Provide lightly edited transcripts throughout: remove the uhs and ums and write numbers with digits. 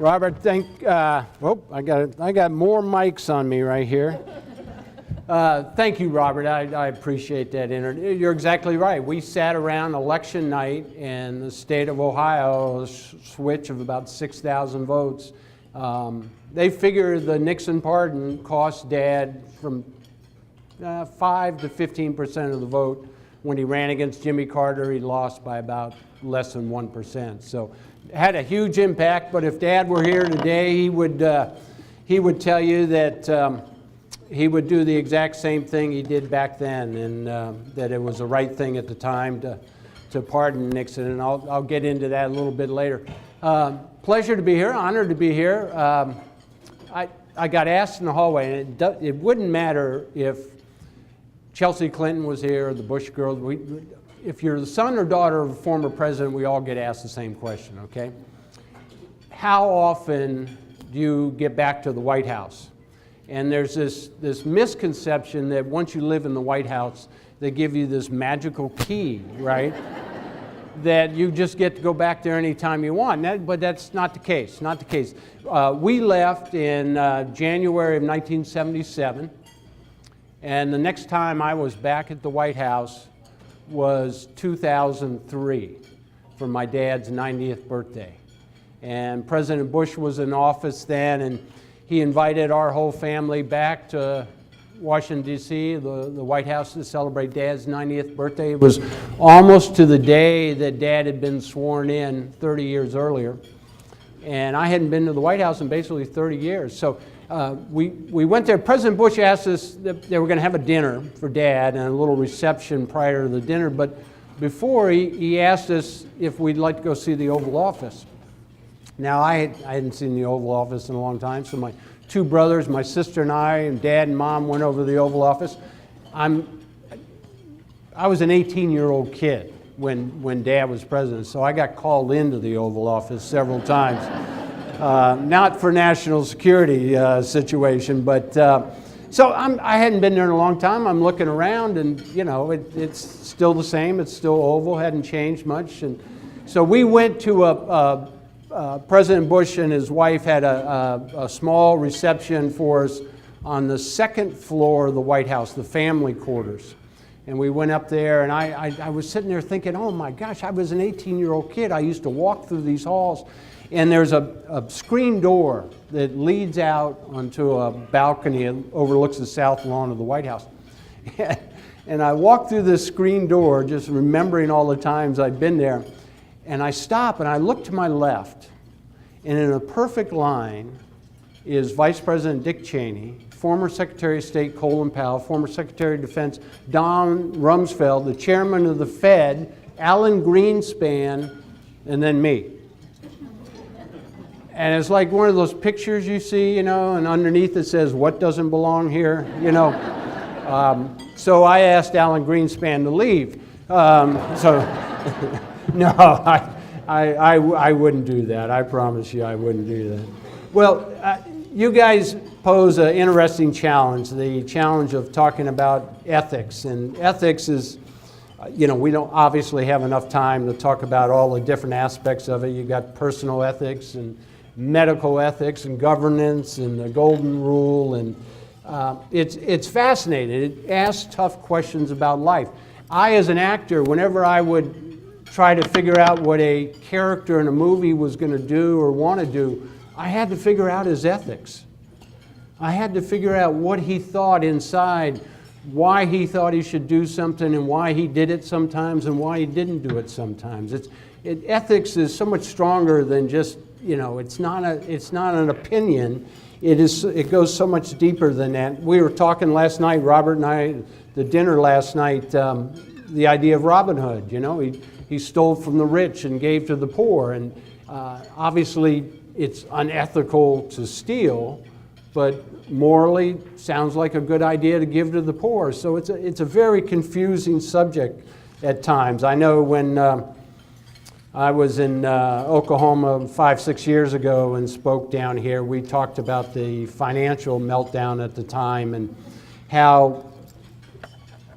Robert, I got more mics on me right here. Thank you, Robert. I appreciate that. You're exactly right. We sat around election night, and the state of Ohio, a switch of about 6,000 votes. They figure the Nixon pardon cost Dad from 5 to 15% of the vote. When he ran against Jimmy Carter, he lost by about less than 1%. So it had a huge impact. But if Dad were here today, he would tell you that he would do the exact same thing he did back then, and that it was the right thing at the time to pardon Nixon. And I'll get into that a little bit later. Pleasure to be here. Honored to be here. I got asked in the hallway, and it wouldn't matter if Chelsea Clinton was here or the Bush girls. If you're the son or daughter of a former president, we all get asked the same question, okay? How often do you get back to the White House? And there's this misconception that once you live in the White House, they give you this magical key, right? That you just get to go back there anytime you want. But that's not the case, not the case. We left in January of 1977. And the next time I was back at the White House was 2003 for my dad's 90th birthday. And President Bush was in office then, and he invited our whole family back to Washington, D.C., the White House, to celebrate Dad's 90th birthday. It was almost to the day that Dad had been sworn in 30 years earlier. And I hadn't been to the White House in basically 30 years. So we went there. President Bush asked us that they were going to have a dinner for Dad and a little reception prior to the dinner. But before, he asked us if we'd like to go see the Oval Office. Now, I hadn't seen the Oval Office in a long time, so my two brothers, my sister and I, and Dad and Mom went over to the Oval Office. I was an 18-year-old kid when Dad was president, so I got called into the Oval Office several times. Not for national security situation, but so I hadn't been there in a long time. I'm looking around, and you know, it's still the same. It's still oval, hadn't changed much. And so we went to President Bush and his wife had a small reception for us on the second floor of the White House, the family quarters. And we went up there, and I was sitting there thinking, oh my gosh, I was an 18-year-old kid. I used to walk through these halls. And there's a screen door that leads out onto a balcony and overlooks the south lawn of the White House. And I walked through this screen door, just remembering all the times I'd been there. And I stop and I look to my left. And in a perfect line is Vice President Dick Cheney, former Secretary of State Colin Powell, former Secretary of Defense Don Rumsfeld, the chairman of the Fed, Alan Greenspan, and then me. And it's like one of those pictures you see, you know, and underneath it says, "What doesn't belong here?" You know. So I asked Alan Greenspan to leave. No, I wouldn't do that. I promise you I wouldn't do that. Well, you guys pose an interesting challenge, the challenge of talking about ethics. And ethics is, you know, we don't obviously have enough time to talk about all the different aspects of it. You got personal ethics and medical ethics and governance and the golden rule, and it's fascinating. It asks tough questions about life. I, as an actor, whenever I would try to figure out what a character in a movie was going to do or want to do, I had to figure out his ethics. I had to figure out what he thought inside, why he thought he should do something and why he did it sometimes and why he didn't do it sometimes. Ethics is so much stronger than just, you know, it's not an opinion. It goes so much deeper than that. We were talking last night, Robert and I, the dinner last night, the idea of Robin Hood. You know, he stole from the rich and gave to the poor, and obviously it's unethical to steal, but morally sounds like a good idea to give to the poor. So it's a very confusing subject at times. I know when I was in Oklahoma 5-6 years ago and spoke down here, we talked about the financial meltdown at the time and how,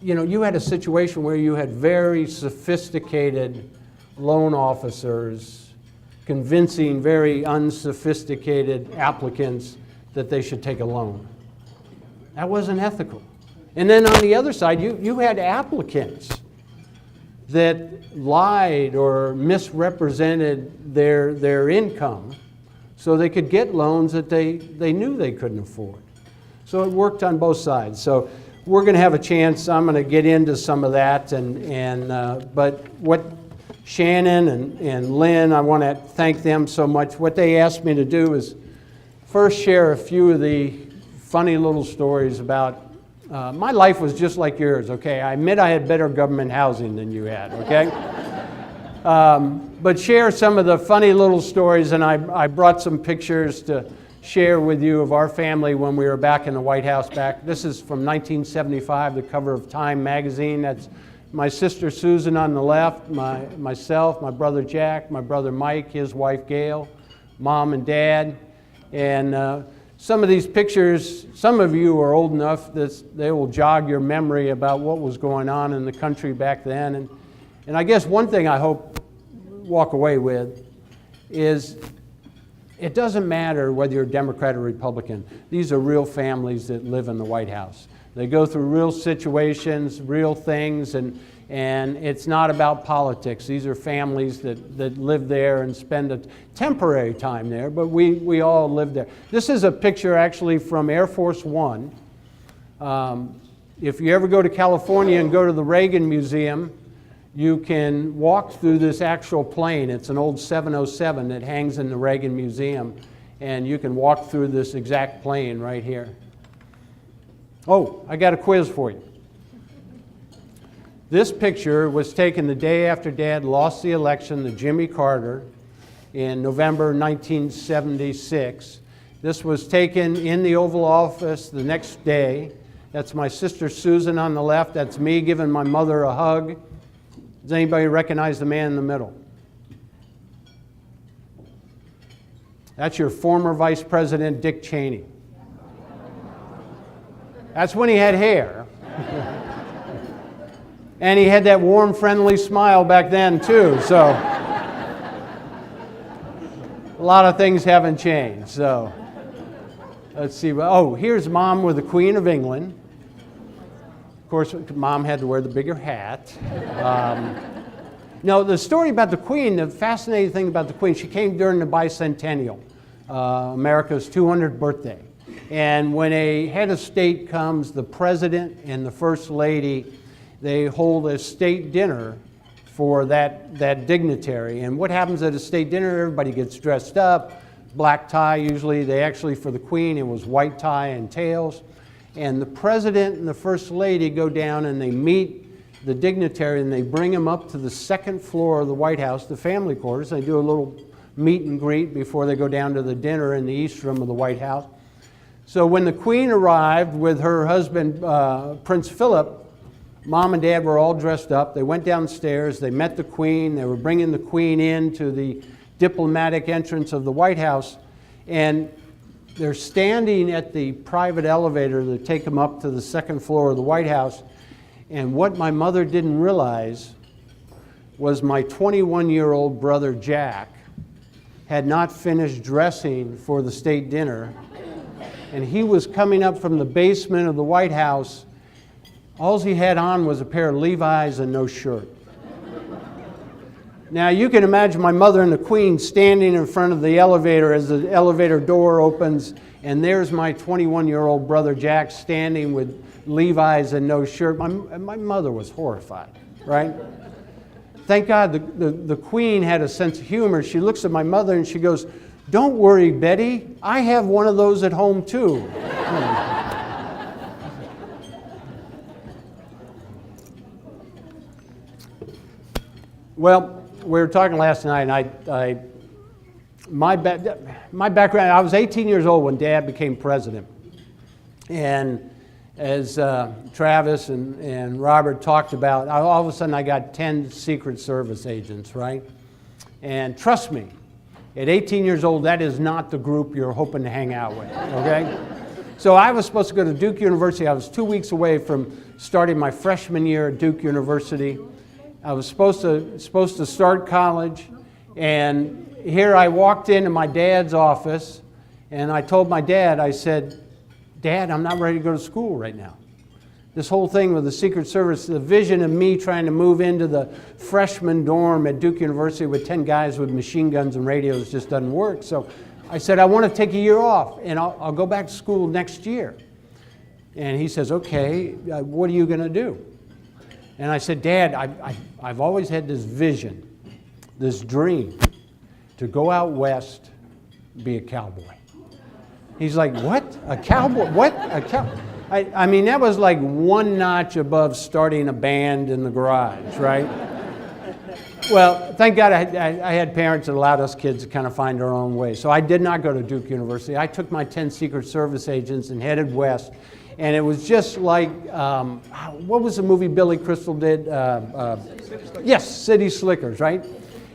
you know, you had a situation where you had very sophisticated loan officers convincing very unsophisticated applicants that they should take a loan. That wasn't ethical. And then on the other side, you had applicants that lied or misrepresented their income so they could get loans that they knew they couldn't afford. So it worked on both sides. So we're going to have a chance. I'm going to get into some of that. But what Shannon and Lynn, I want to thank them so much. What they asked me to do is first share a few of the funny little stories about my life was just like yours, okay? I admit I had better government housing than you had, okay? But share some of the funny little stories, and I brought some pictures to share with you of our family when we were back in the White House back. This is from 1975, the cover of Time magazine. That's my sister Susan on the left, myself, my brother Jack, my brother Mike, his wife Gail, mom and dad. And some of these pictures, some of you are old enough that they will jog your memory about what was going on in the country back then. And I guess one thing I hope walk away with is it doesn't matter whether you're Democrat or Republican. These are real families that live in the White House. They go through real situations, real things, and it's not about politics. These are families that live there and spend a temporary time there, but we all live there. This is a picture actually from Air Force One. If you ever go to California and go to the Reagan Museum, you can walk through this actual plane. It's an old 707 that hangs in the Reagan Museum, and you can walk through this exact plane right here. Oh, I got a quiz for you. This picture was taken the day after Dad lost the election to Jimmy Carter in November 1976. This was taken in the Oval Office the next day. That's my sister Susan on the left. That's me giving my mother a hug. Does anybody recognize the man in the middle? That's your former Vice President, Dick Cheney. That's when he had hair. And he had that warm, friendly smile back then, too. So a lot of things haven't changed. So let's see. Oh, here's Mom with the Queen of England. Of course, Mom had to wear the bigger hat. No, the story about the Queen, the fascinating thing about the Queen, she came during the bicentennial, America's 200th birthday. And when a head of state comes, the president and the first lady, they hold a state dinner for that dignitary. And what happens at a state dinner? Everybody gets dressed up, black tie usually. They actually, for the Queen, it was white tie and tails. And the president and the first lady go down and they meet the dignitary and they bring him up to the second floor of the White House, the family quarters. They do a little meet and greet before they go down to the dinner in the East Room of the White House. So when the Queen arrived with her husband, Prince Philip, Mom and Dad were all dressed up. They went downstairs. They met the Queen. They were bringing the Queen into the diplomatic entrance of the White House. And they're standing at the private elevator to take them up to the second floor of the White House. And what my mother didn't realize was my 21-year-old brother Jack had not finished dressing for the state dinner. And he was coming up from the basement of the White House. All he had on was a pair of Levi's and no shirt. Now you can imagine my mother and the Queen standing in front of the elevator as the elevator door opens, and there's my 21-year-old brother Jack standing with Levi's and no shirt. My mother was horrified, right? Thank God the Queen had a sense of humor. She looks at my mother and she goes, "Don't worry, Betty, I have one of those at home too." Well, we were talking last night, and my background, I was 18 years old when Dad became president. And as Travis and Robert talked about, all of a sudden I got 10 Secret Service agents, right? And trust me, at 18 years old, that is not the group you're hoping to hang out with, okay? So I was supposed to go to Duke University. I was 2 weeks away from starting my freshman year at Duke University. I was supposed to start college, And here I walked into my dad's office, and I told my dad, I said, Dad, I'm not ready to go to school right now. This whole thing with the Secret Service, the vision of me trying to move into the freshman dorm at Duke University with 10 guys with machine guns and radios just doesn't work. So I said, I want to take a year off, and I'll go back to school next year. And he says, okay, what are you going to do? And I said, Dad, I've always had this vision, this dream, to go out west, be a cowboy. He's like, what? A cowboy? What? A cowboy? I mean, that was like one notch above starting a band in the garage, right? Well, thank God I had parents that allowed us kids to kind of find our own way. So I did not go to Duke University. I took my 10 Secret Service agents and headed west. And it was just like, what was the movie Billy Crystal did? Yes, City Slickers, right?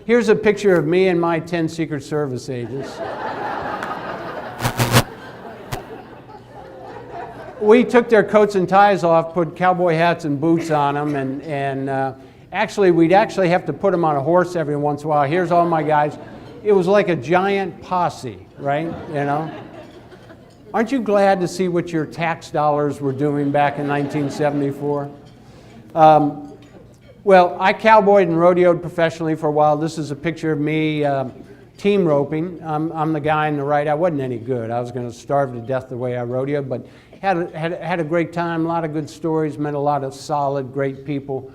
Here's a picture of me and my 10 Secret Service agents. We took their coats and ties off, put cowboy hats and boots on them, and actually we'd actually have to put them on a horse every once in a while. Here's all my guys. It was like a giant posse, right? You know? Aren't you glad to see what your tax dollars were doing back in 1974? Well, I cowboyed and rodeoed professionally for a while. This is a picture of me team roping. I'm the guy on the right. I wasn't any good. I was going to starve to death the way I rodeoed, but had a great time, a lot of good stories, met a lot of solid, great people.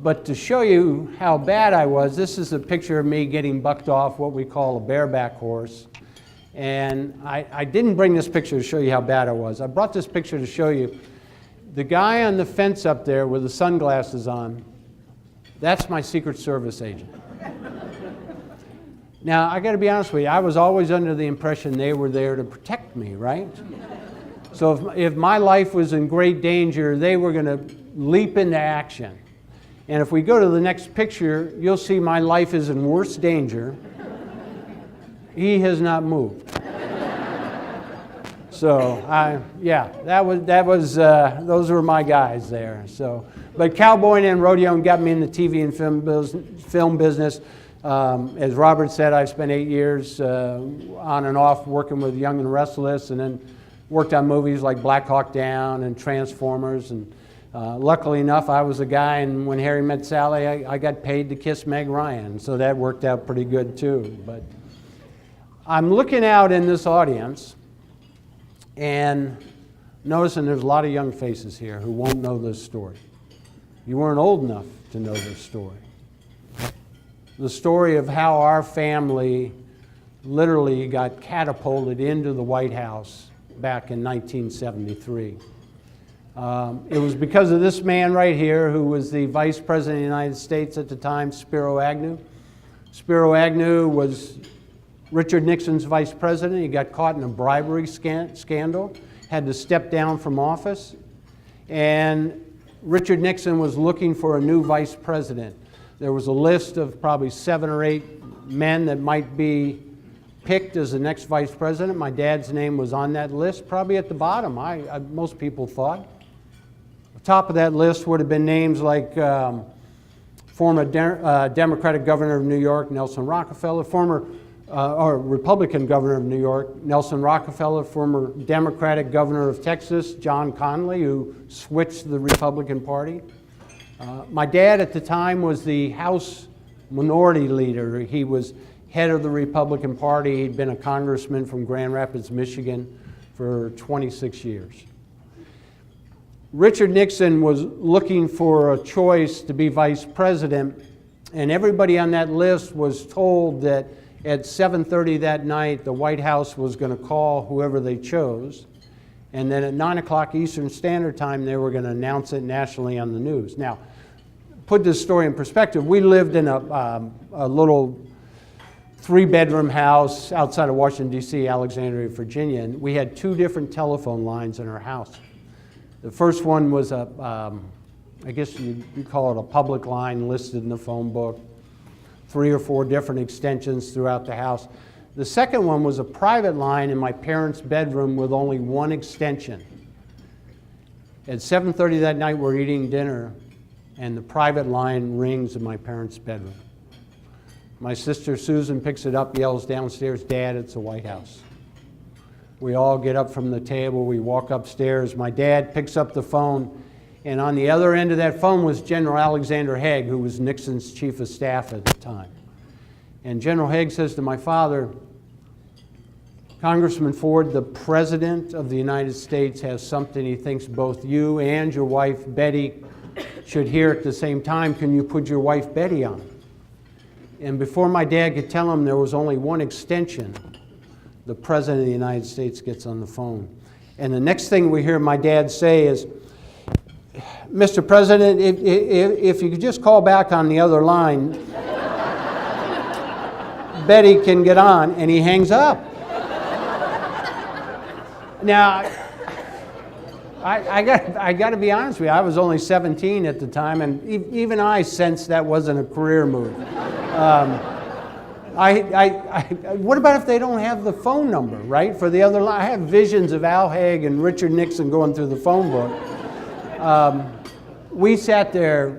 But to show you how bad I was, this is a picture of me getting bucked off what we call a bareback horse. And I didn't bring this picture to show you how bad I was. I brought this picture to show you the guy on the fence up there with the sunglasses on. That's my Secret Service agent. Now, I got to be honest with you, I was always under the impression they were there to protect me, right? So if my life was in great danger, they were going to leap into action. And if we go to the next picture, you'll see my life is in worse danger. He has not moved. So those were my guys there. So, but cowboying and rodeoing got me in the TV and film business. As Robert said, I've spent 8 years on and off working with Young and Restless, and then worked on movies like Black Hawk Down and Transformers. And luckily enough, I was a guy, and when Harry Met Sally, I got paid to kiss Meg Ryan, so that worked out pretty good too. But I'm looking out in this audience and noticing there's a lot of young faces here who won't know this story. You weren't old enough to know this story. The story of how our family literally got catapulted into the White House back in 1973. It was because of this man right here, who was the Vice President of the United States at the time, Spiro Agnew. Spiro Agnew was Richard Nixon's vice president. He got caught in a bribery scandal, had to step down from office, and Richard Nixon was looking for a new vice president. There was a list of probably 7 or 8 men that might be picked as the next vice president. My dad's name was on that list, probably at the bottom, most people thought. The top of that list would have been names like former Democratic governor of New York, Nelson Rockefeller, former Republican governor of New York, Nelson Rockefeller, former Democratic governor of Texas, John Connally, who switched to the Republican Party. My dad at the time was the House Minority Leader. He was head of the Republican Party. He'd been a congressman from Grand Rapids, Michigan for 26 years. Richard Nixon was looking for a choice to be vice president, and everybody on that list was told that at 7:30 that night, the White House was going to call whoever they chose, and then at 9 o'clock Eastern Standard Time, they were going to announce it nationally on the news. Now, put this story in perspective, we lived in a little 3-bedroom house outside of Washington, D.C., Alexandria, Virginia, and we had 2 different telephone lines in our house. The first one was I guess you'd call it a public line listed in the phone book, 3 or 4 different extensions throughout the house. The second one was a private line in my parents' bedroom with only 1 extension. At 7:30 that night, we're eating dinner, and the private line rings in my parents' bedroom. My sister Susan picks it up, yells downstairs, "Dad, it's the White House." We all get up from the table, we walk upstairs. My dad picks up the phone, and on the other end of that phone was General Alexander Haig, who was Nixon's chief of staff at the time. And General Haig says to my father, "Congressman Ford, the President of the United States has something he thinks both you and your wife Betty should hear at the same time. Can you put your wife Betty on?" And before my dad could tell him there was only one extension, the President of the United States gets on the phone. And the next thing we hear my dad say is, "Mr. President, if you could just call back on the other line, Betty can get on," and he hangs up. Now, I got to be honest with you, I was only 17 at the time, and even I sensed that wasn't a career move. What about if they don't have the phone number, right, for the other line? I have visions of Al Haig and Richard Nixon going through the phone book. We sat there,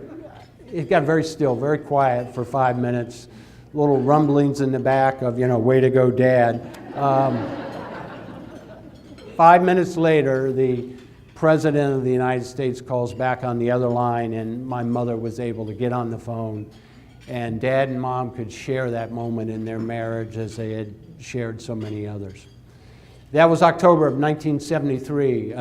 it got very still, very quiet for 5 minutes, little rumblings in the back of, "Way to go, Dad." 5 minutes later, the President of the United States calls back on the other line, and my mother was able to get on the phone, and Dad and Mom could share that moment in their marriage as they had shared so many others. That was October of 1973.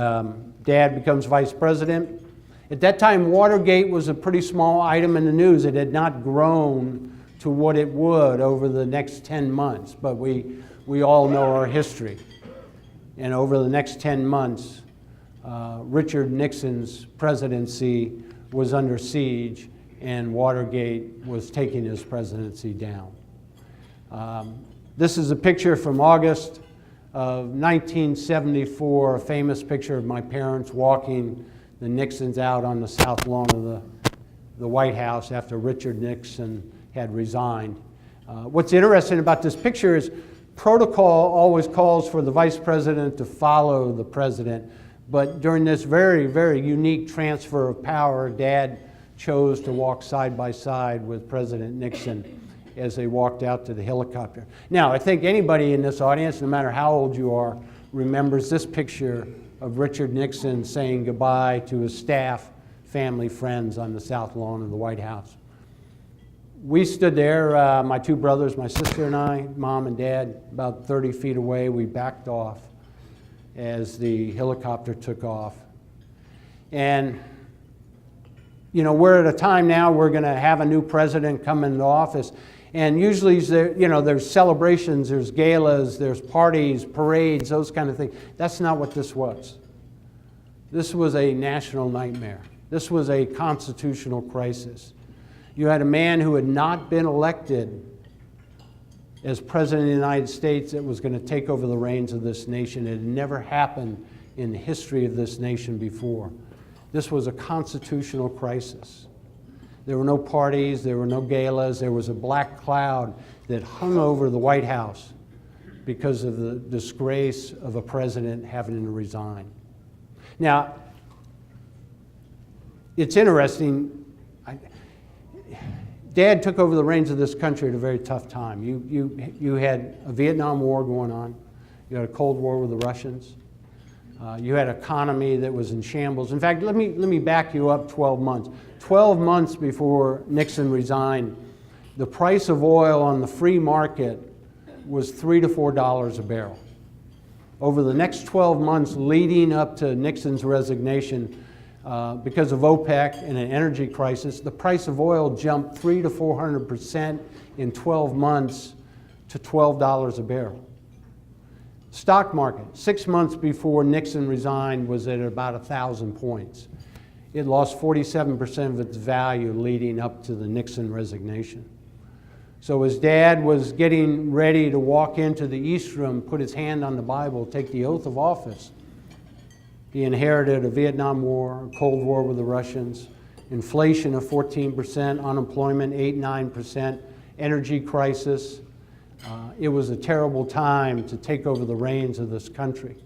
Dad becomes Vice President. At that time, Watergate was a pretty small item in the news. It had not grown to what it would over the next 10 months, but we all know our history. And over the next 10 months, Richard Nixon's presidency was under siege, and Watergate was taking his presidency down. This is a picture from August of 1974, a famous picture of my parents walking the Nixons out on the south lawn of the White House after Richard Nixon had resigned. What's interesting about this picture is protocol always calls for the vice president to follow the president, but during this very, very unique transfer of power, Dad chose to walk side by side with President Nixon as they walked out to the helicopter. Now, I think anybody in this audience, no matter how old you are, remembers this picture of Richard Nixon saying goodbye to his staff, family, friends on the south lawn of the White House. We stood there, my two brothers, my sister and I, Mom and Dad, about 30 feet away. We backed off as the helicopter took off. And, we're at a time now we're going to have a new president come into office. And usually, there's celebrations, there's galas, there's parties, parades, those kind of things. That's not what this was. This was a national nightmare. This was a constitutional crisis. You had a man who had not been elected as President of the United States that was going to take over the reins of this nation. It had never happened in the history of this nation before. This was a constitutional crisis. There were no parties, there were no galas, there was a black cloud that hung over the White House because of the disgrace of a president having to resign. Now, it's interesting. Dad took over the reins of this country at a very tough time. You had a Vietnam War going on. You had a Cold War with the Russians. You had an economy that was in shambles. In fact, let me back you up 12 months. 12 months before Nixon resigned, the price of oil on the free market was $3 to $4 a barrel. Over the next 12 months leading up to Nixon's resignation, because of OPEC and an energy crisis, the price of oil jumped 300 to 400% in 12 months to $12 a barrel. Stock market, 6 months before Nixon resigned, was at about 1,000 points. It lost 47% of its value leading up to the Nixon resignation. So as Dad was getting ready to walk into the East Room, put his hand on the Bible, take the oath of office, he inherited a Vietnam War, a Cold War with the Russians, inflation of 14%, unemployment 8-9%, energy crisis. It was a terrible time to take over the reins of this country.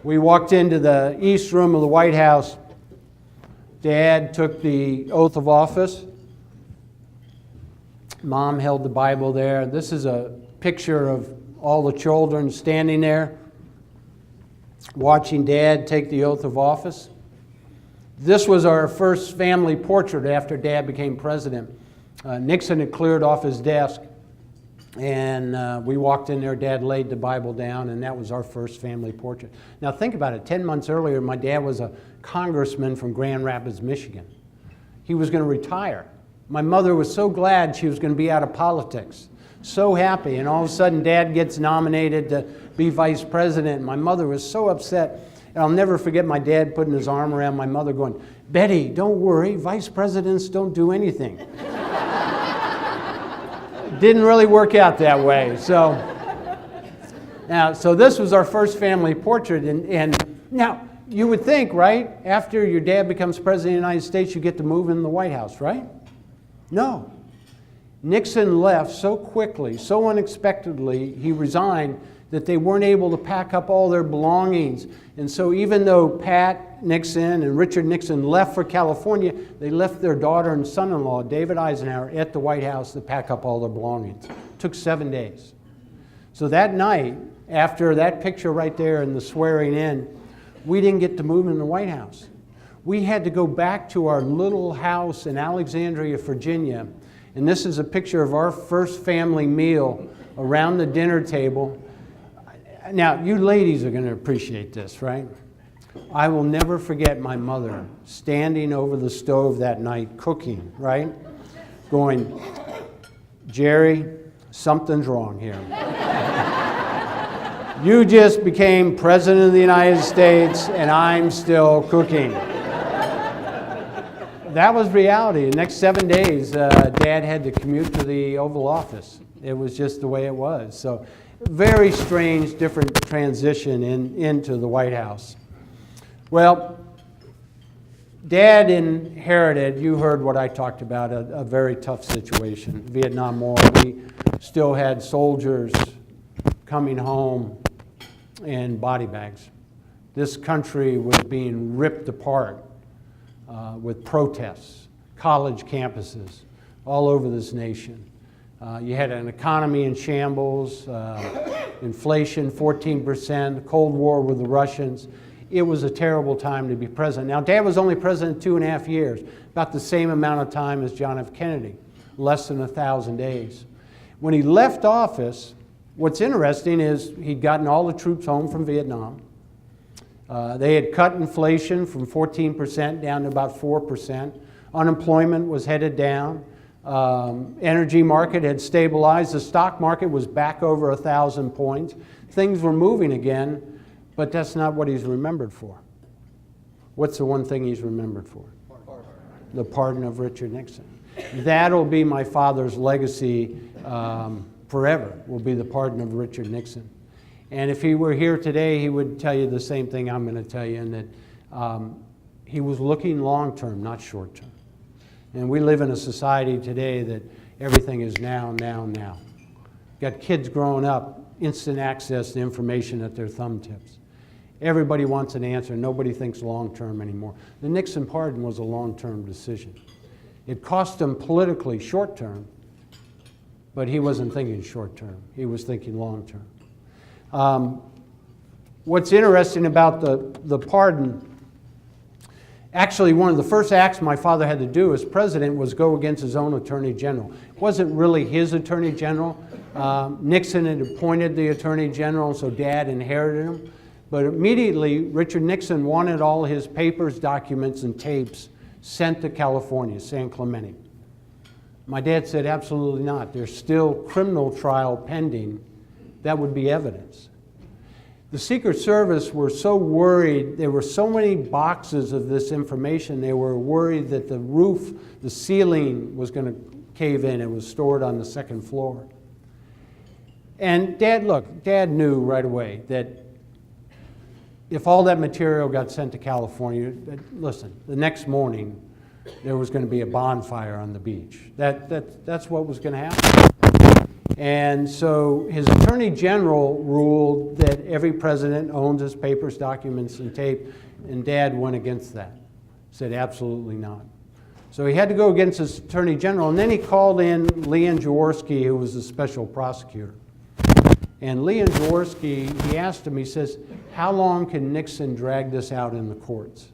We walked into the East Room of the White House. Dad took the oath of office. Mom held the Bible there. This is a picture of all the children standing there watching Dad take the oath of office. This was our first family portrait after Dad became president. Nixon had cleared off his desk, and we walked in there. Dad laid the Bible down, and that was our first family portrait. Now think about it. 10 months earlier, my dad was a congressman from Grand Rapids, Michigan. He was going to retire. My mother was so glad she was going to be out of politics, so happy, and all of a sudden Dad gets nominated to be vice president. My mother was so upset, and I'll never forget my dad putting his arm around my mother going, "Betty, don't worry, vice presidents don't do anything." Didn't really work out that way. So this was our first family portrait, and now you would think, right, after your dad becomes president of the United States, you get to move in the White House, right? No. Nixon left so quickly, so unexpectedly, he resigned, that they weren't able to pack up all their belongings. And so even though Pat Nixon and Richard Nixon left for California, they left their daughter and son-in-law, David Eisenhower, at the White House to pack up all their belongings. It took 7 days. So that night, after that picture right there and the swearing in, we didn't get to move in the White House. We had to go back to our little house in Alexandria, Virginia. And this is a picture of our first family meal around the dinner table. Now, you ladies are going to appreciate this, right? I will never forget my mother standing over the stove that night cooking, right? Going, "Jerry, something's wrong here. You just became president of the United States and I'm still cooking." That was reality. The next 7 days, Dad had to commute to the Oval Office. It was just the way it was. So, very strange, different transition into the White House. Well, Dad inherited, you heard what I talked about, a very tough situation. Vietnam War, we still had soldiers coming home in body bags. This country was being ripped apart with protests, college campuses all over this nation. You had an economy in shambles, inflation 14%, Cold War with the Russians. It was a terrible time to be president. Now, Dad was only president 2.5 years, about the same amount of time as John F. Kennedy, less than 1,000 days. When he left office, what's interesting is he'd gotten all the troops home from Vietnam. They had cut inflation from 14% down to about 4%. Unemployment was headed down. Energy market had stabilized. The stock market was back over 1,000 points. Things were moving again, but that's not what he's remembered for. What's the one thing he's remembered for? The pardon of Richard Nixon. That'll be my father's legacy forever, will be the pardon of Richard Nixon. And if he were here today, he would tell you the same thing I'm going to tell you, and that he was looking long-term, not short-term. And we live in a society today that everything is now, now, now. Got kids growing up, instant access to information at their thumb tips. Everybody wants an answer. Nobody thinks long-term anymore. The Nixon pardon was a long-term decision. It cost him politically short-term, but he wasn't thinking short-term. He was thinking long-term. What's interesting about the pardon, actually one of the first acts my father had to do as president was go against his own attorney general. It wasn't really his attorney general. Nixon had appointed the attorney general, so Dad inherited him. But immediately, Richard Nixon wanted all his papers, documents, and tapes sent to California, San Clemente. My dad said, absolutely not. There's still criminal trial pending. That would be evidence. The Secret Service were so worried. There were so many boxes of this information. They were worried that the roof, the ceiling was going to cave in. It was stored on the second floor. And Dad knew right away that if all that material got sent to California, listen, the next morning there was going to be a bonfire on the beach. That's what was going to happen. And so his attorney general ruled that every president owns his papers, documents, and tape, and Dad went against that. Said absolutely not. So he had to go against his attorney general, and then he called in Leon Jaworski, who was the special prosecutor. And Leon Jaworski, he asked him, he says, how long can Nixon drag this out in the courts?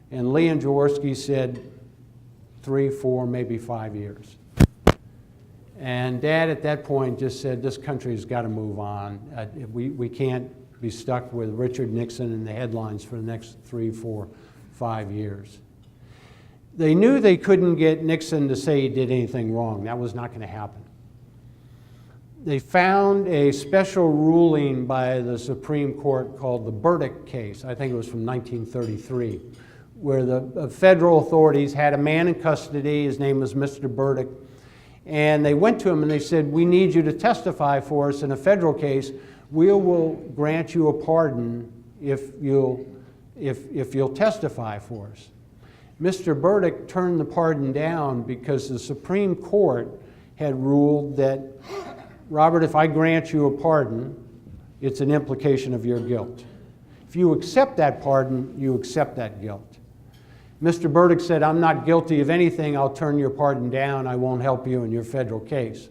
And Leon Jaworski said 3, 4, maybe 5 years. And Dad at that point just said, this country's got to move on. We can't be stuck with Richard Nixon in the headlines for the next 3, 4, 5 years. They knew they couldn't get Nixon to say he did anything wrong. That was not going to happen. They found a special ruling by the Supreme Court called the Burdick case. I think it was from 1933, where the federal authorities had a man in custody. His name was Mr. Burdick. And they went to him and they said, we need you to testify for us in a federal case. We will grant you a pardon if you'll testify for us. Mr. Burdick turned the pardon down because the Supreme Court had ruled that, Robert, if I grant you a pardon, it's an implication of your guilt. If you accept that pardon, you accept that guilt. Mr. Burdick said, I'm not guilty of anything. I'll turn your pardon down. I won't help you in your federal case.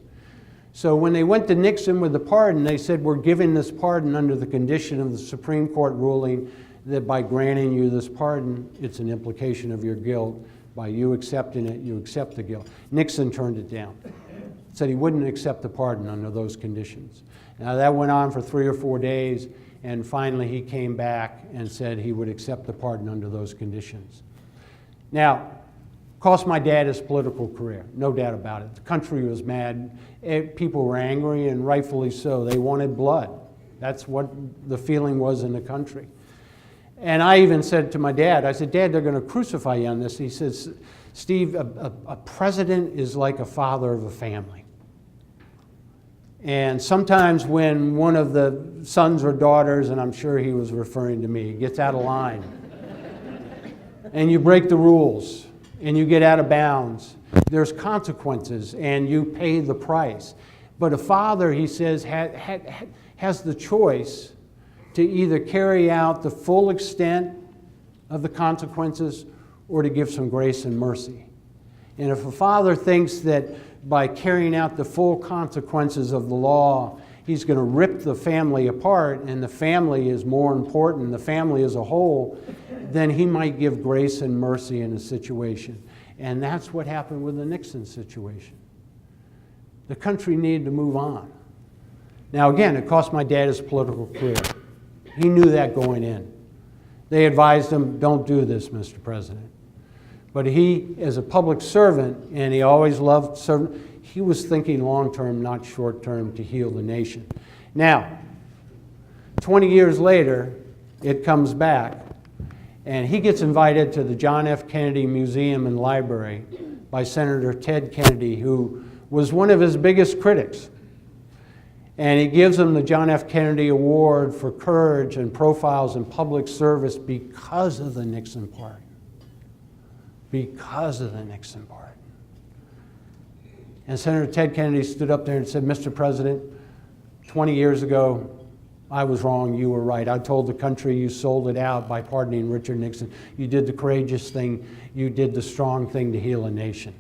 So when they went to Nixon with the pardon, they said, we're giving this pardon under the condition of the Supreme Court ruling that by granting you this pardon, it's an implication of your guilt. By you accepting it, you accept the guilt. Nixon turned it down. Said he wouldn't accept the pardon under those conditions. Now that went on for 3 or 4 days, and finally he came back and said he would accept the pardon under those conditions. Now, cost my dad his political career, no doubt about it. The country was mad. People were angry, and rightfully so. They wanted blood. That's what the feeling was in the country. And I even said to my dad, I said, Dad, they're going to crucify you on this. He says, Steve, a president is like a father of a family. And sometimes when one of the sons or daughters, and I'm sure he was referring to me, gets out of line, and you break the rules, and you get out of bounds, there's consequences, and you pay the price. But a father, he says, has the choice to either carry out the full extent of the consequences or to give some grace and mercy. And if a father thinks that by carrying out the full consequences of the law, he's going to rip the family apart and the family is more important, the family as a whole, then he might give grace and mercy in a situation. And that's what happened with the Nixon situation. The country needed to move on. Now again, it cost my dad his political career. He knew that going in. They advised him, don't do this, Mr. President. But he, as a public servant, and he always loved serving, he was thinking long-term, not short-term, to heal the nation. Now, 20 years later, it comes back, and he gets invited to the John F. Kennedy Museum and Library by Senator Ted Kennedy, who was one of his biggest critics. And he gives him the John F. Kennedy Award for courage and profiles in public service because of the Nixon pardon. Because of the Nixon pardon. And Senator Ted Kennedy stood up there and said, Mr. President, 20 years ago, I was wrong, you were right. I told the country you sold it out by pardoning Richard Nixon. You did the courageous thing. You did the strong thing to heal a nation.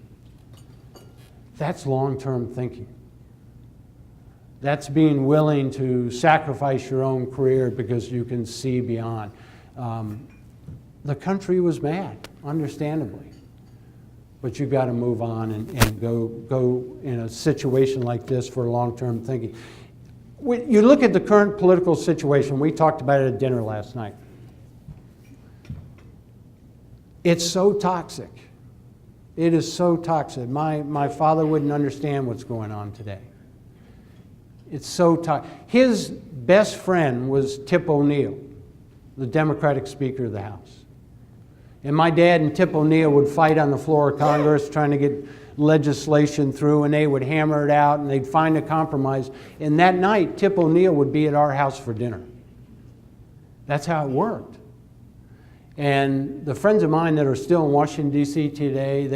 That's long-term thinking. That's being willing to sacrifice your own career because you can see beyond. The country was mad, understandably. But you've got to move on and go in a situation like this for long-term thinking. You look at the current political situation, we talked about it at dinner last night. It's so toxic. It is so toxic. My father wouldn't understand what's going on today. It's so toxic. His best friend was Tip O'Neill, the Democratic Speaker of the House. And my dad and Tip O'Neill would fight on the floor of Congress trying to get legislation through, and they would hammer it out, and they'd find a compromise. And that night, Tip O'Neill would be at our house for dinner. That's how it worked. And the friends of mine that are still in Washington, D.C. today,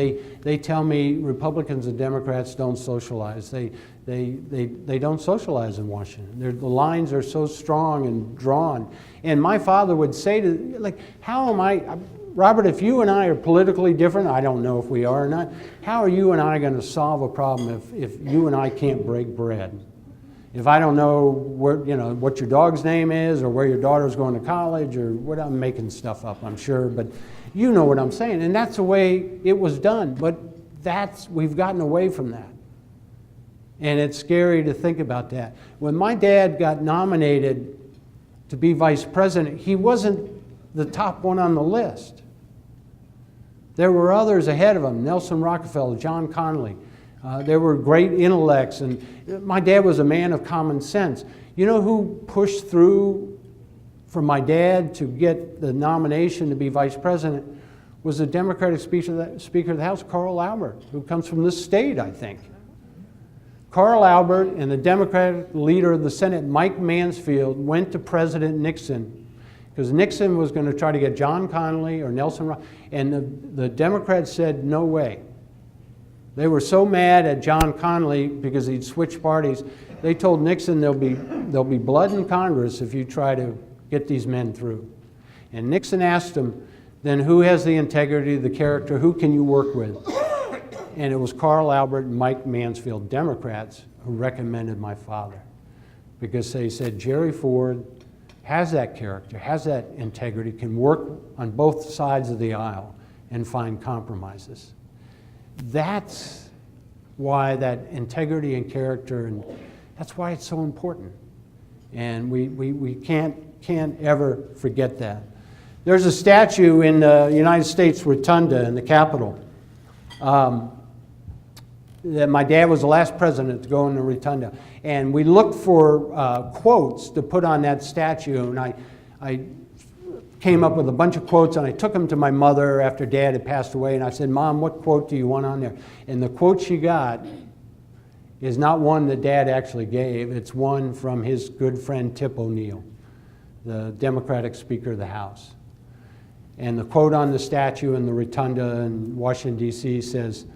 they tell me Republicans and Democrats don't socialize. They don't socialize in Washington. The lines are so strong and drawn. And my father would say to, like, how am I, Robert, if you and I are politically different, I don't know if we are or not, how are you and I going to solve a problem if you and I can't break bread? If I don't know what your dog's name is, or where your daughter's going to college, or what, I'm making stuff up, I'm sure, but you know what I'm saying. And that's the way it was done. But we've gotten away from that. And it's scary to think about that. When my dad got nominated to be vice president, he wasn't the top one on the list. There were others ahead of him, Nelson Rockefeller, John Connally. There were great intellects, and my dad was a man of common sense. You know who pushed through for my dad to get the nomination to be vice president? Was the Democratic Speaker of the House, Carl Albert, who comes from this state, I think. Carl Albert and the Democratic leader of the Senate, Mike Mansfield, went to President Nixon because Nixon was going to try to get John Connally or Nelson, and the Democrats said, no way. They were so mad at John Connally because he'd switched parties, they told Nixon there'll be blood in Congress if you try to get these men through. And Nixon asked him, then who has the integrity, the character, who can you work with? And it was Carl Albert and Mike Mansfield, Democrats, who recommended my father. Because they said, Jerry Ford has that character, has that integrity, can work on both sides of the aisle and find compromises. That's why that integrity and character, and that's why it's so important. And we can't ever forget that. There's a statue in the United States Rotunda in the Capitol. That my dad was the last president to go in the Rotunda. And we looked for quotes to put on that statue, and I came up with a bunch of quotes, and I took them to my mother after Dad had passed away, and I said, Mom, what quote do you want on there? And the quote she got is not one that Dad actually gave. It's one from his good friend Tip O'Neill, the Democratic Speaker of the House. And the quote on the statue in the Rotunda in Washington, D.C. says,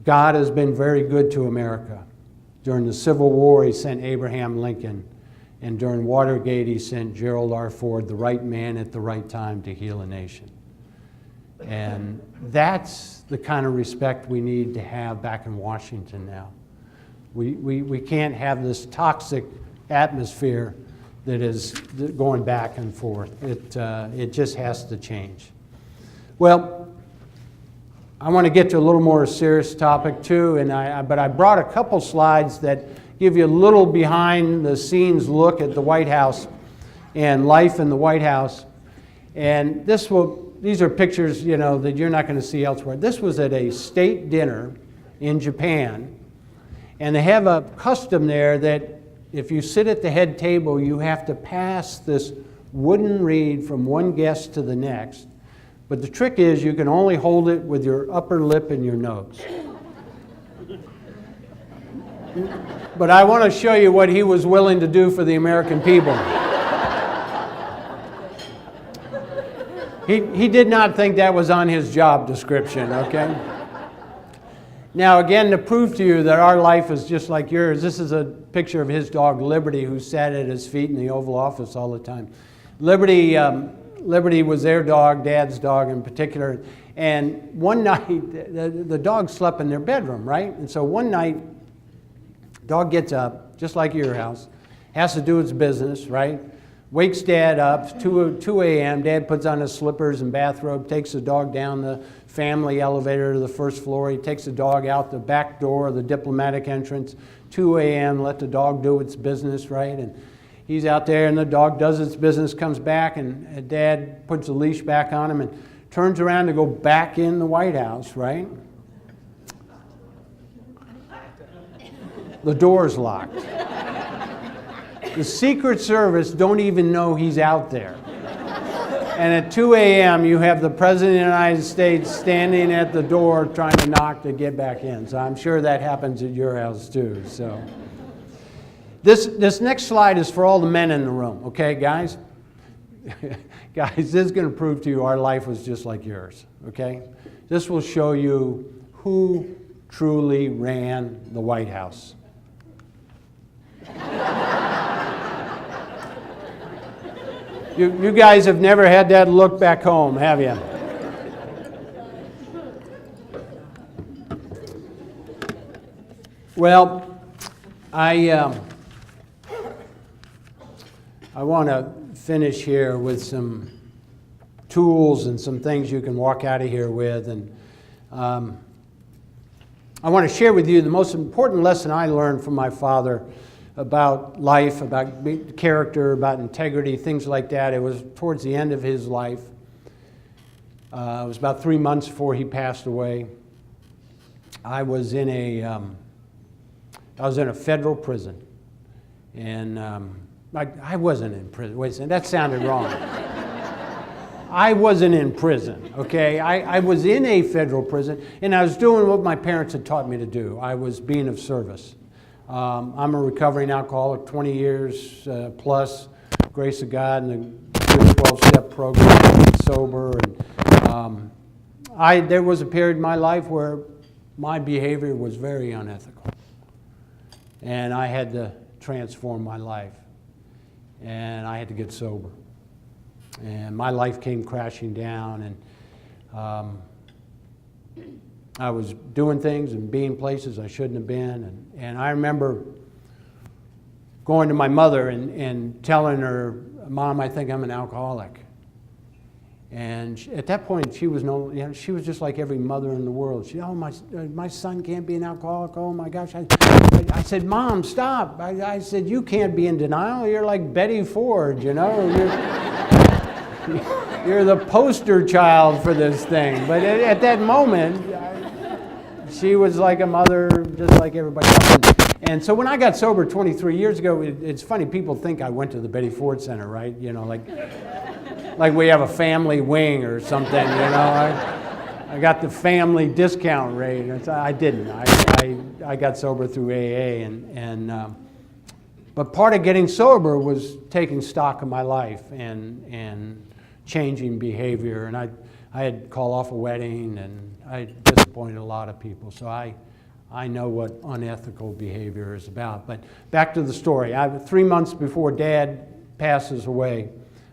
God has been very good to America. During the Civil War, he sent Abraham Lincoln. And during Watergate, he sent Gerald R. Ford, the right man at the right time to heal a nation. And that's the kind of respect we need to have back in Washington now. We can't have this toxic atmosphere that is going back and forth. It just has to change. Well, I want to get to a little more serious topic too, but I brought a couple slides that give you a little behind the scenes look at the White House and life in the White House. And these are pictures, that you're not going to see elsewhere. This was at a state dinner in Japan, and they have a custom there that if you sit at the head table, you have to pass this wooden reed from one guest to the next. But the trick is you can only hold it with your upper lip and your nose. But I want to show you what he was willing to do for the American people. He did not think that was on his job description, okay? Now, again, to prove to you that our life is just like yours, this is a picture of his dog, Liberty, who sat at his feet in the Oval Office all the time. Liberty was their dog, Dad's dog in particular. And one night, the dog slept in their bedroom, right? And so one night, dog gets up, just like your house, has to do its business, right? Wakes Dad up, 2 a.m., Dad puts on his slippers and bathrobe, takes the dog down the family elevator to the first floor. He takes the dog out the back door of the diplomatic entrance, 2 a.m., let the dog do its business, right? And he's out there and the dog does its business, comes back, and Dad puts the leash back on him and turns around to go back in the White House, right? The door's locked. The Secret Service don't even know he's out there. And at 2 a.m., you have the President of the United States standing at the door trying to knock to get back in. So I'm sure that happens at your house too. So this next slide is for all the men in the room, okay, guys? Guys, this is going to prove to you our life was just like yours, okay? This will show you who truly ran the White House. You guys have never had that look back home, have you? Well, I want to finish here with some tools and some things you can walk out of here with. And I want to share with you the most important lesson I learned from my father about life, about character, about integrity, things like that. It was towards the end of his life. It was about 3 months before he passed away. I was in a federal prison, and I wasn't in prison. Wait a second, that sounded wrong. I wasn't in prison, okay? I was in a federal prison, and I was doing what my parents had taught me to do. I was being of service. I'm a recovering alcoholic, 20 years plus, grace of God, and a good 12-step program, sober. And there was a period in my life where my behavior was very unethical, and I had to transform my life, and I had to get sober. And my life came crashing down, and I was doing things and being places I shouldn't have been. And I remember going to my mother and telling her, "Mom, I think I'm an alcoholic." And at that point, she was she was just like every mother in the world. She, "Oh, my son can't be an alcoholic. Oh my gosh!" I said, "Mom, stop!" I said, "You can't be in denial. You're like Betty Ford, you know." You're the poster child for this thing. But at that moment, she was like a mother, just like everybody else. And so when I got sober 23 years ago, it's funny, people think I went to the Betty Ford Center, right? You know, like we have a family wing or something, you know. I got the family discount rate. I didn't. I got sober through AA. But part of getting sober was taking stock of my life and changing behavior. And I had to call off a wedding, and I disappointed a lot of people. So I know what unethical behavior is about. But back to the story. 3 months before Dad passes away,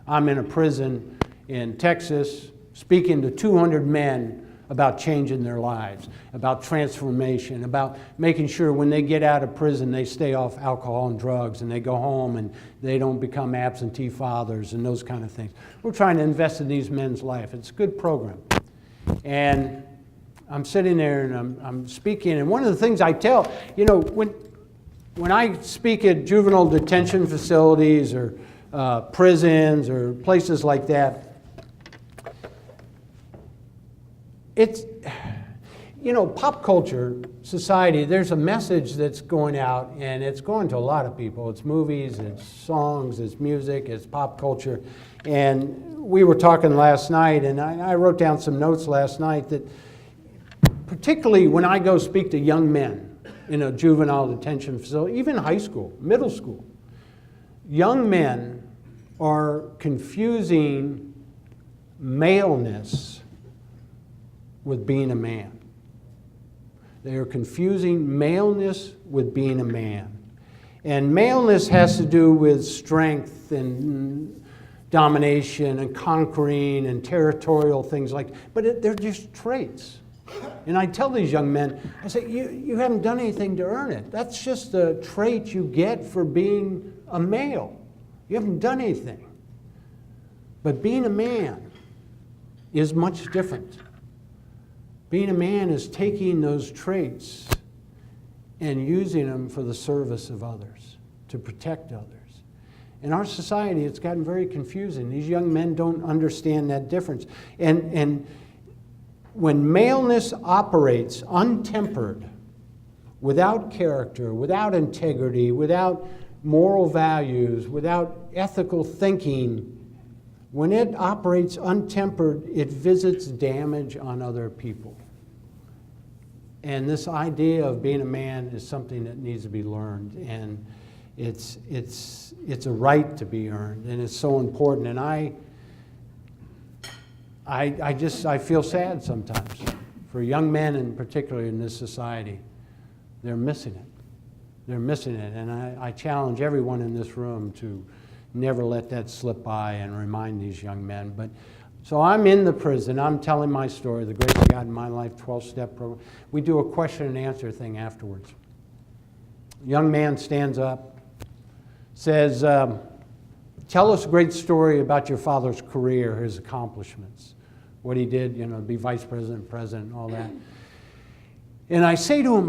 I'm in a prison in Texas speaking to 200 men about changing their lives, about transformation, about making sure when they get out of prison they stay off alcohol and drugs, and they go home and they don't become absentee fathers and those kind of things. We're trying to invest in these men's life. It's a good program. And I'm sitting there and I'm speaking, and one of the things I tell, you know, when I speak at juvenile detention facilities or prisons or places like that, it's, you know, pop culture, society, there's a message that's going out, and it's going to a lot of people. It's movies, it's songs, it's music, it's pop culture. And we were talking last night, and I wrote down some notes last night that particularly when I go speak to young men in a juvenile detention facility, even high school, middle school, young men are confusing maleness with being a man. They are confusing maleness with being a man. And maleness has to do with strength and domination and conquering and territorial things like that. But they're just traits. And I tell these young men, I say, you haven't done anything to earn it. That's just a trait you get for being a male. You haven't done anything. But being a man is much different. Being a man is taking those traits and using them for the service of others, to protect others. In our society, it's gotten very confusing. These young men don't understand that difference. And when maleness operates untempered, without character, without integrity, without moral values, without ethical thinking, when it operates untempered, it visits damage on other people. And this idea of being a man is something that needs to be learned, and it's a right to be earned, and it's so important. And I feel sad sometimes for young men, and particularly in this society. They're missing it. They're missing it, and I challenge everyone in this room to never let that slip by and remind these young men. But so I'm in the prison. I'm telling my story, the grace of God in my life, 12-step program. We do a question and answer thing afterwards. Young man stands up, says, tell us a great story about your father's career, his accomplishments, what he did, be vice president, president, all that. And I say to him,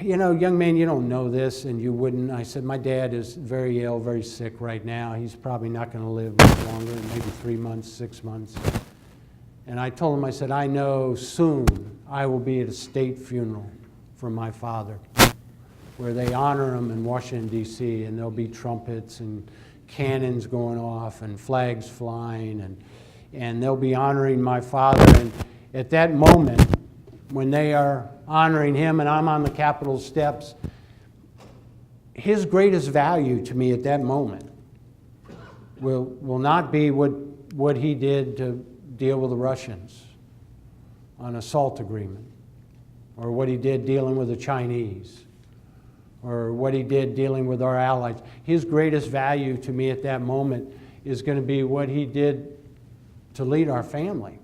young man, you don't know this, and you wouldn't. I said, my dad is very ill, very sick right now. He's probably not going to live much longer, maybe 3 months, 6 months. And I told him, I said, I know soon I will be at a state funeral for my father, where they honor him in Washington, D.C., and there'll be trumpets and cannons going off and flags flying, and they'll be honoring my father. And at that moment, when they are honoring him and I'm on the Capitol steps, his greatest value to me at that moment will not be what he did to deal with the Russians on a SALT agreement, or what he did dealing with the Chinese, or what he did dealing with our allies. His greatest value to me at that moment is going to be what he did to lead our family.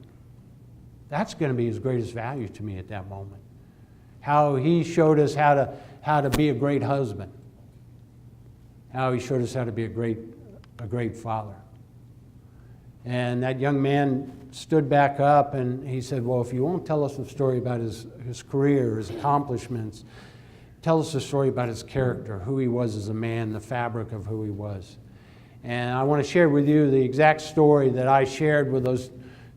That's going to be his greatest value to me at that moment. How he showed us how to be a great husband. How he showed us how to be a great father. And that young man stood back up and he said, well, if you won't tell us the story about his career, his accomplishments, tell us the story about his character, who he was as a man, the fabric of who he was. And I want to share with you the exact story that I shared with those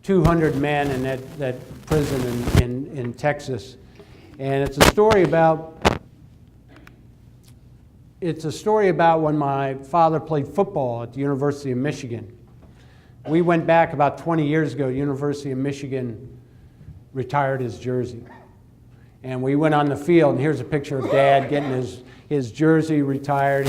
200 men in that prison in Texas. And it's a story about when my father played football at the University of Michigan. We went back about 20 years ago. University of Michigan retired his jersey. And we went on the field, and here's a picture of Dad getting his jersey retired.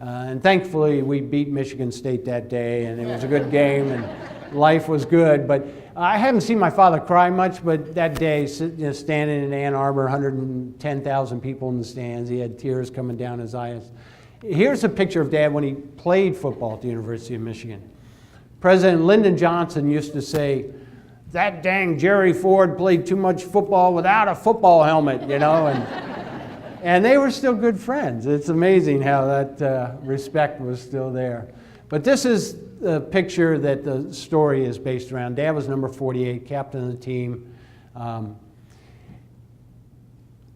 And thankfully, we beat Michigan State that day, and it was a good game, and life was good. But I haven't seen my father cry much, but that day, standing in Ann Arbor, 110,000 people in the stands, he had tears coming down his eyes. Here's a picture of Dad when he played football at the University of Michigan. President Lyndon Johnson used to say, that dang Jerry Ford played too much football without a football helmet, and they were still good friends. It's amazing how that respect was still there. But this is the picture that the story is based around. Dad was number 48, captain of the team.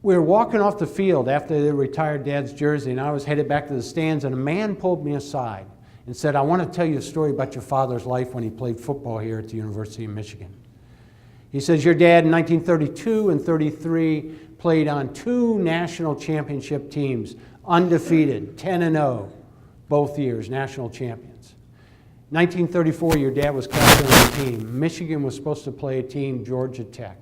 We were walking off the field after they retired Dad's jersey, and I was headed back to the stands, and a man pulled me aside and said, I want to tell you a story about your father's life when he played football here at the University of Michigan. He says, your dad in 1932 and 33 played on 2 national championship teams, undefeated, 10-0, both years, national champions. 1934, your dad was captain of the team. Michigan was supposed to play a team, Georgia Tech.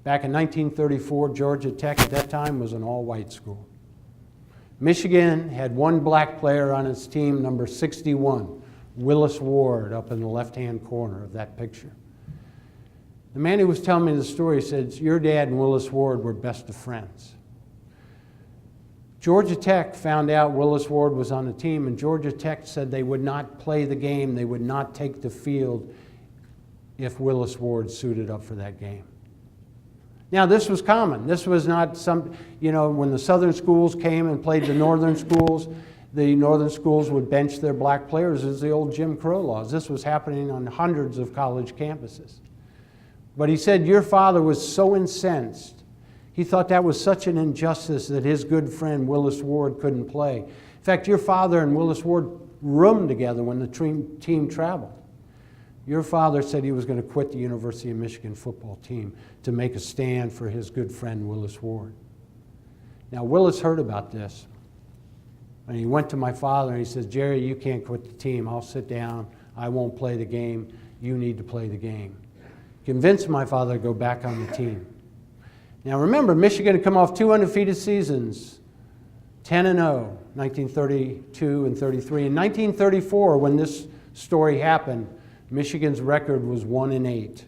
Back in 1934, Georgia Tech at that time was an all-white school. Michigan had one black player on its team, number 61, Willis Ward, up in the left-hand corner of that picture. The man who was telling me the story said, your dad and Willis Ward were best of friends. Georgia Tech found out Willis Ward was on the team, and Georgia Tech said they would not play the game, they would not take the field if Willis Ward suited up for that game. Now, this was common. This was not when the southern schools came and played the northern schools would bench their black players as the old Jim Crow laws. This was happening on hundreds of college campuses. But he said, your father was so incensed. He thought that was such an injustice that his good friend Willis Ward couldn't play. In fact, your father and Willis Ward roomed together when the team traveled. Your father said he was going to quit the University of Michigan football team to make a stand for his good friend Willis Ward. Now, Willis heard about this, and he went to my father and he says, Jerry, you can't quit the team. I'll sit down. I won't play the game. You need to play the game. Convinced my father to go back on the team. Now remember, Michigan had come off 2 undefeated seasons, 10-0, 1932 and 33. In 1934, when this story happened, Michigan's record was 1-8.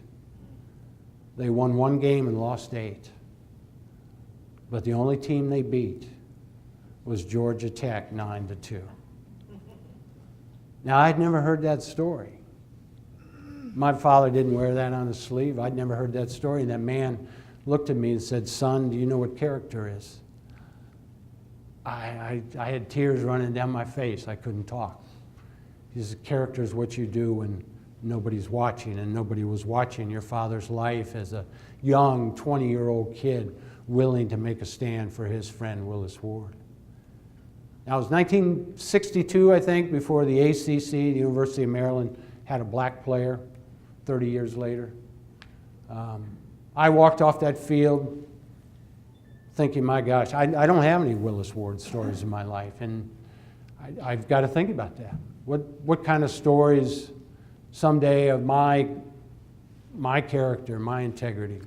They won 1 game and lost 8. But the only team they beat was Georgia Tech, 9-2. Now, I'd never heard that story. My father didn't wear that on his sleeve. I'd never heard that story. And that man looked at me and said, "Son, do you know what character is?" I had tears running down my face. I couldn't talk. He said, "Character is what you do when nobody's watching," and nobody was watching your father's life as a young 20-year-old kid willing to make a stand for his friend Willis Ward. Now, it was 1962, I think, before the ACC, the University of Maryland, had a black player 30 years later. I walked off that field thinking, my gosh, I don't have any Willis Ward stories in my life, and I've got to think about that. What kind of stories someday of my character, my integrity,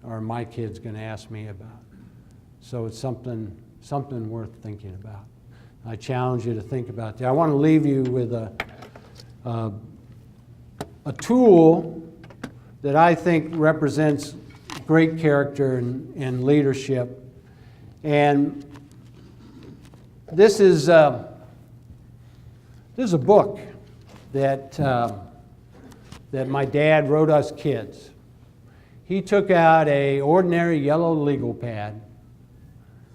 are my kids going to ask me about? So it's something worth thinking about. I challenge you to think about that. I want to leave you with a tool that I think represents great character and leadership. And this is a book that my dad wrote us kids. He took out an ordinary yellow legal pad,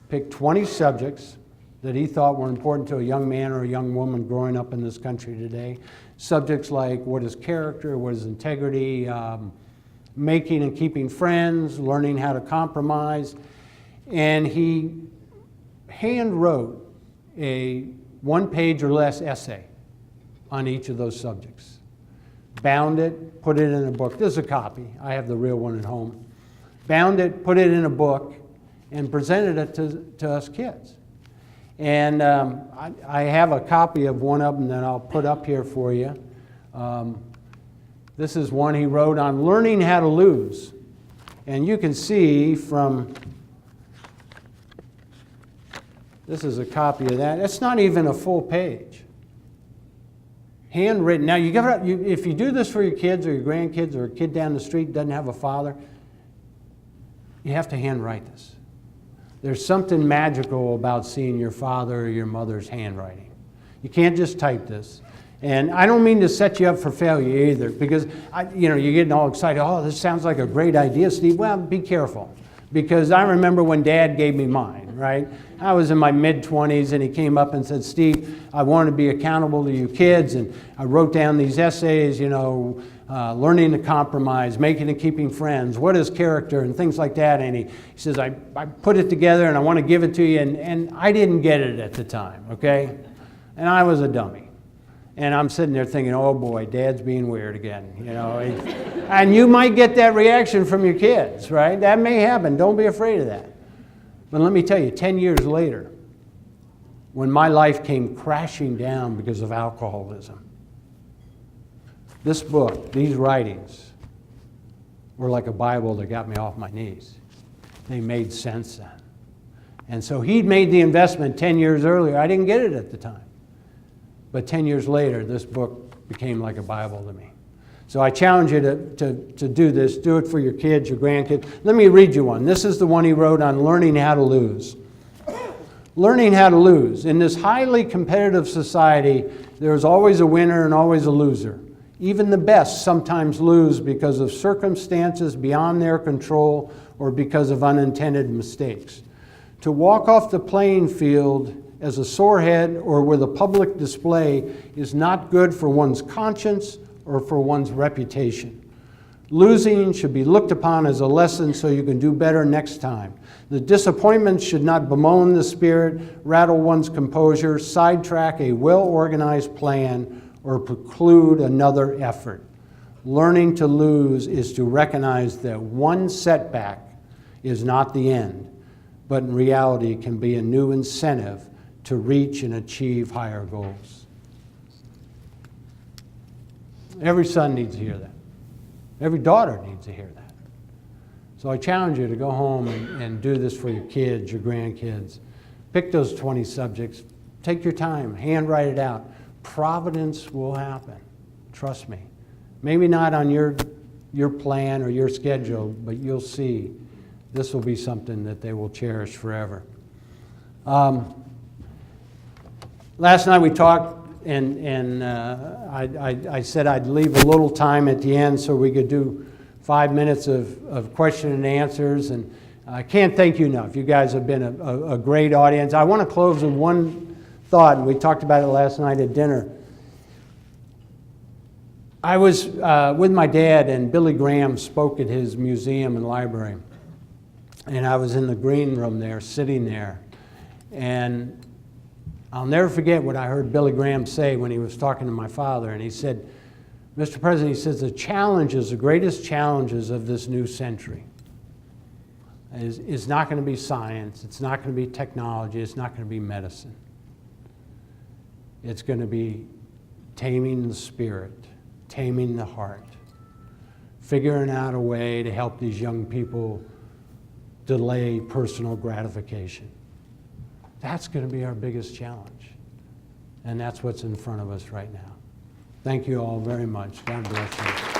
picked 20 subjects that he thought were important to a young man or a young woman growing up in this country today. Subjects like what is character, what is integrity, making and keeping friends, learning how to compromise. And he hand wrote a one-page or less essay on each of those subjects. Bound it, put it in a book. This is a copy. I have the real one at home. Bound it, put it in a book, and presented it to us kids. And I have a copy of one of them that I'll put up here for you. This is one he wrote on learning how to lose. And you can see from, this is a copy of that. It's not even a full page. Handwritten. Now, if you do this for your kids or your grandkids or a kid down the street doesn't have a father, you have to handwrite this. There's something magical about seeing your father or your mother's handwriting. You can't just type this. And I don't mean to set you up for failure either, because you're getting all excited. Oh, this sounds like a great idea, Steve. Well, be careful, because I remember when Dad gave me mine, right? I was in my mid-20s, and he came up and said, "Steve, I want to be accountable to you kids," and I wrote down these essays, learning to compromise, making and keeping friends, what is character, and things like that. And he says, I put it together, and I want to give it to you, and I didn't get it at the time, okay? And I was a dummy. And I'm sitting there thinking, oh boy, Dad's being weird again, And you might get that reaction from your kids, right? That may happen. Don't be afraid of that. But let me tell you, 10 years later, when my life came crashing down because of alcoholism, this book, these writings, were like a Bible that got me off my knees. They made sense then. And so he'd made the investment 10 years earlier. I didn't get it at the time. But 10 years later, this book became like a Bible to me. So I challenge you to do this. Do it for your kids, your grandkids. Let me read you one. This is the one he wrote on learning how to lose. Learning how to lose. In this highly competitive society, there's always a winner and always a loser. Even the best sometimes lose because of circumstances beyond their control or because of unintended mistakes. To walk off the playing field as a sore head or with a public display is not good for one's conscience or for one's reputation. Losing should be looked upon as a lesson so you can do better next time. The disappointment should not bemoan the spirit, rattle one's composure, sidetrack a well-organized plan, or preclude another effort. Learning to lose is to recognize that one setback is not the end, but in reality can be a new incentive to reach and achieve higher goals. Every son needs to hear that. Every daughter needs to hear that. So I challenge you to go home and do this for your kids, your grandkids. Pick those 20 subjects. Take your time. Handwrite it out. Providence will happen. Trust me. Maybe not on your plan or your schedule, but you'll see this will be something that they will cherish forever. Last night we talked I said I'd leave a little time at the end so we could do 5 minutes of question and answers. And I can't thank you enough. You guys have been a great audience. I want to close with one thought, and we talked about it last night at dinner. I was with my dad, and Billy Graham spoke at his museum and library. And I was in the green room there, sitting there. And I'll never forget what I heard Billy Graham say when he was talking to my father. And he said, Mr. President, he says, the greatest challenges of this new century is not going to be science, it's not going to be technology, it's not going to be medicine. It's going to be taming the spirit, taming the heart, figuring out a way to help these young people delay personal gratification. That's going to be our biggest challenge. And that's what's in front of us right now. Thank you all very much. God bless you.